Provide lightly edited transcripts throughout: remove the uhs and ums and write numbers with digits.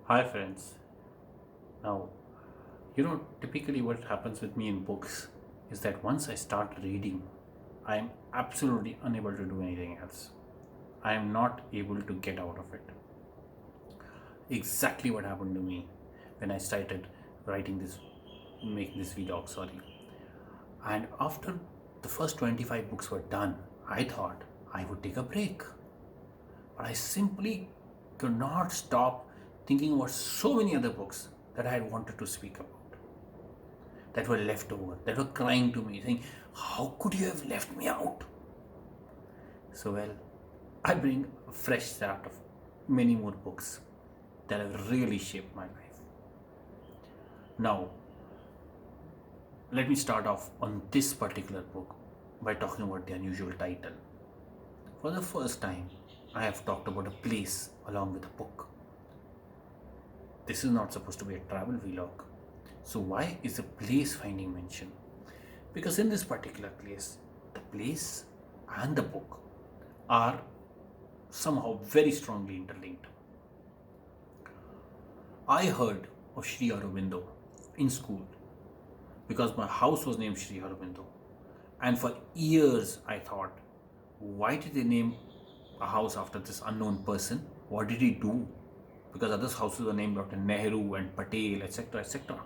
Hi, friends. Now, typically what happens with me in books is that once I start reading, I am absolutely unable to do anything else. I am not able to get out of it. Exactly what happened to me when I started writing this, making this vlog, sorry. And after the first 25 books were done, I thought I would take a break. But I simply could not stop thinking about so many other books that I had wanted to speak about, that were left over, that were crying to me, saying, how could you have left me out? So, well, I bring a fresh start of many more books that have really shaped my life. Now, let me start off on this particular book by talking about the unusual title. For the first time, I have talked about a place along with a book. This is not supposed to be a travel vlog. So, why is the place finding mention? Because in this particular place, the place and the book are somehow very strongly interlinked. I heard of Sri Aurobindo in school because my house was named Sri Aurobindo. And for years I thought, why did they name a house after this unknown person? What did he do? Because other houses were named after Nehru and Patel, etc., etc.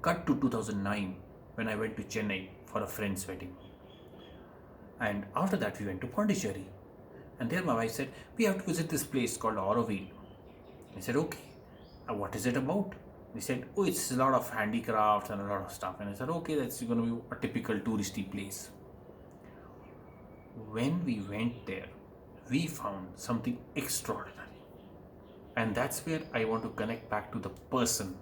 Cut to 2009 when I went to Chennai for a friend's wedding. And after that, we went to Pondicherry. And there my wife said, we have to visit this place called Auroville. I said, okay. What is it about? They said, oh, it's a lot of handicrafts and a lot of stuff. And I said, okay, that's going to be a typical touristy place. When we went there, we found something extraordinary. And that's where I want to connect back to the person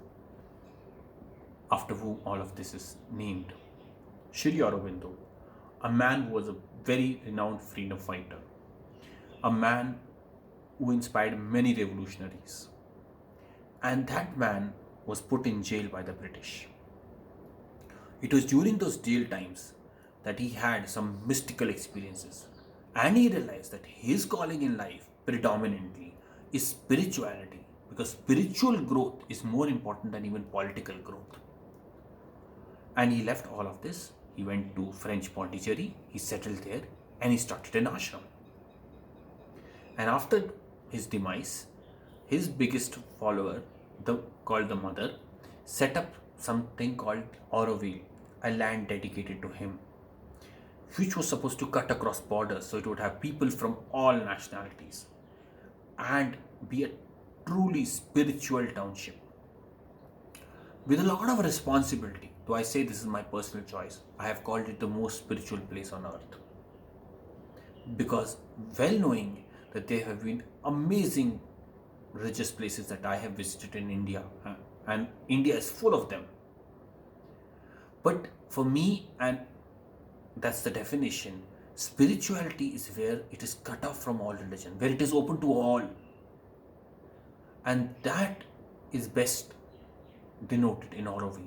after whom all of this is named. Sri Aurobindo, a man who was a very renowned freedom fighter, a man who inspired many revolutionaries. And that man was put in jail by the British. It was during those jail times that he had some mystical experiences. And he realized that his calling in life predominantly is spirituality, because spiritual growth is more important than even political growth. And he left all of this. He went to French Pondicherry, he settled there, and he started an ashram. And after his demise, his biggest follower, called the mother, set up something called Auroville, a land dedicated to him, which was supposed to cut across borders, so it would have people from all nationalities and be a truly spiritual township with a lot of responsibility. Though I say this is my personal choice, I have called it the most spiritual place on earth, because well knowing that there have been amazing religious places that I have visited in India, and India is full of them. But for me, and that's the definition, spirituality is where it is cut off from all religion, where it is open to all. And that is best denoted in Auroville.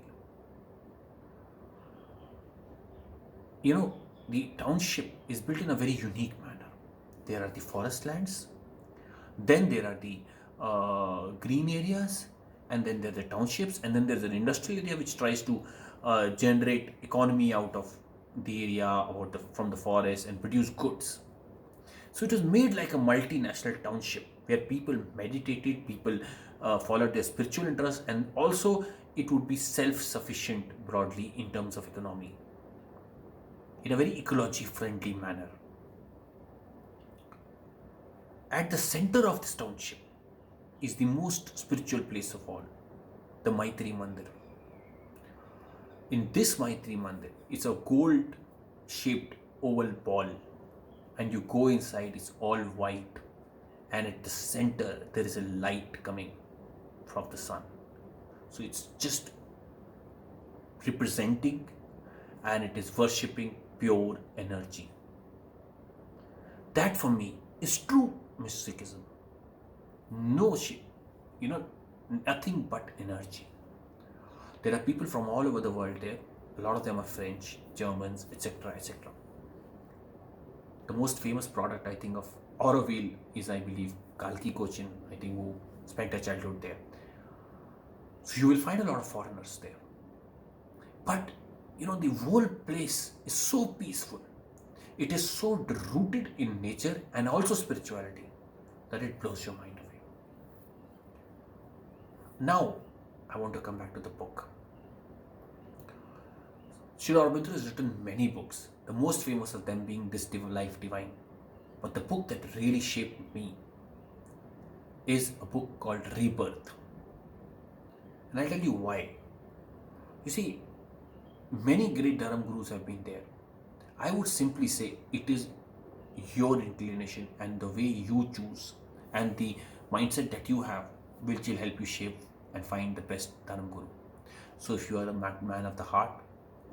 The township is built in a very unique manner. There are the forest lands, then there are the green areas, and then there are the townships, and then there's an industrial area which tries to generate economy out of the area from the forest and produce goods. So it was made like a multinational township where people meditated, people followed their spiritual interests, and also it would be self-sufficient broadly in terms of economy, in a very ecology-friendly manner. At the center of this township is the most spiritual place of all, the Maitri Mandir. In this Maitri Mandir, it's a gold-shaped oval ball, and you go inside, it's all white, and at the center there is a light coming from the sun. So it's just representing, and it is worshipping pure energy. That for me is true mysticism. No shit, nothing but energy. There are people from all over the world there. A lot of them are French, Germans, etc., etc. The most famous product, I think, of Auroville is, I believe, Kalki Cochin, I think, who spent her childhood there. So you will find a lot of foreigners there. But the whole place is so peaceful. It is so rooted in nature and also spirituality that it blows your mind away. Now, I want to come back to the book. Sri Aurobindo has written many books, the most famous of them being This Life Divine. But the book that really shaped me is a book called Rebirth. And I'll tell you why. You see, many great Dharam Gurus have been there. I would simply say it is your inclination and the way you choose and the mindset that you have which will help you shape and find the best Dharam Guru. So if you are a man of the heart,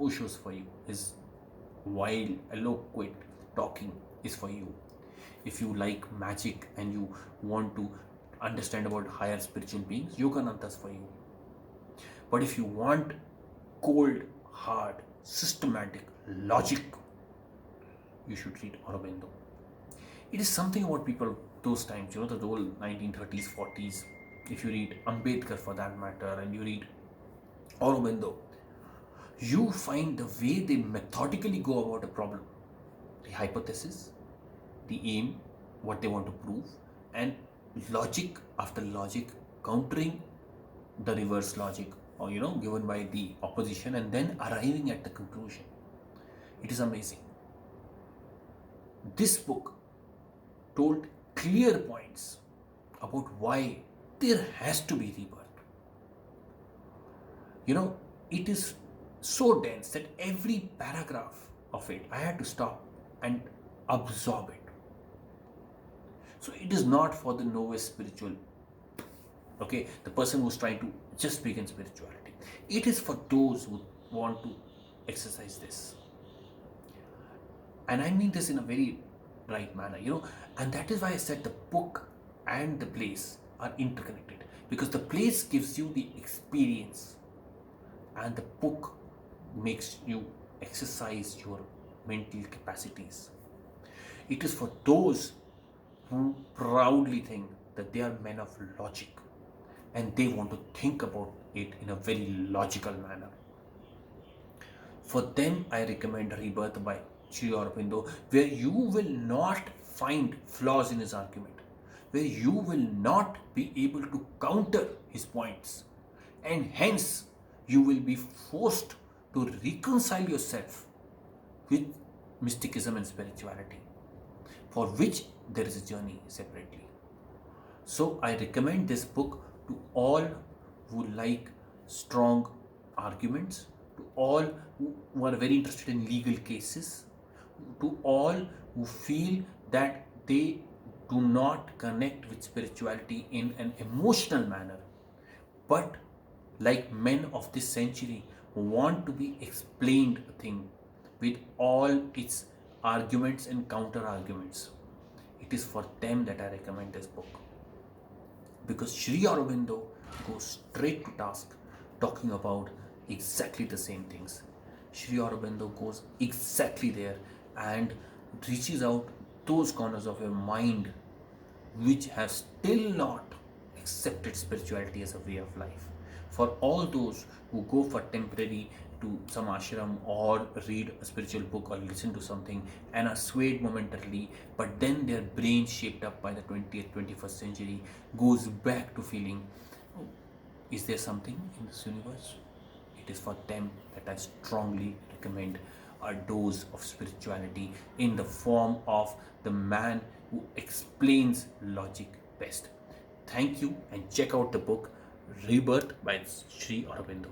Osho's for you. His wild, eloquent talking is for you. If you like magic and you want to understand about higher spiritual beings, Yogananda's for you. But if you want cold, hard, systematic logic, you should read Aurobindo. It is something about people those times, the whole 1930s, 40s. If you read Ambedkar for that matter and you read Aurobindo, you find the way they methodically go about a problem. The hypothesis, the aim, what they want to prove, and logic after logic, countering the reverse logic or given by the opposition and then arriving at the conclusion. It is amazing. This book told clear points about why there has to be rebirth. It is so dense that every paragraph of it I had to stop and absorb it. So it is not for the novice spiritual, the person who's trying to just begin spirituality. It is for those who want to exercise this. And I mean this in a very right manner, and that is why I said the book and the place are interconnected, because the place gives you the experience and the book makes you exercise your mental capacities. It is for those who proudly think that they are men of logic and they want to think about it in a very logical manner. For them, I recommend Rebirth by Sri Aurobindo, where you will not find flaws in his argument, where you will not be able to counter his points, and hence you will be forced to reconcile yourself with mysticism and spirituality, for which there is a journey separately. So I recommend this book to all who like strong arguments, to all who are very interested in legal cases, to all who feel that they do not connect with spirituality in an emotional manner, but like men of this century want to be explained a thing with all its arguments and counter arguments. It is for them that I recommend this book, because Sri Aurobindo goes straight to task talking about exactly the same things. Sri Aurobindo goes exactly there and reaches out those corners of your mind which have still not accepted spirituality as a way of life. For all those who go for temporary to some ashram or read a spiritual book or listen to something and are swayed momentarily, but then their brain shaped up by the 20th, 21st century goes back to feeling, oh, is there something in this universe? It is for them that I strongly recommend a dose of spirituality in the form of the man who explains logic best. Thank you, and check out the book Rebirth by Sri Aurobindo.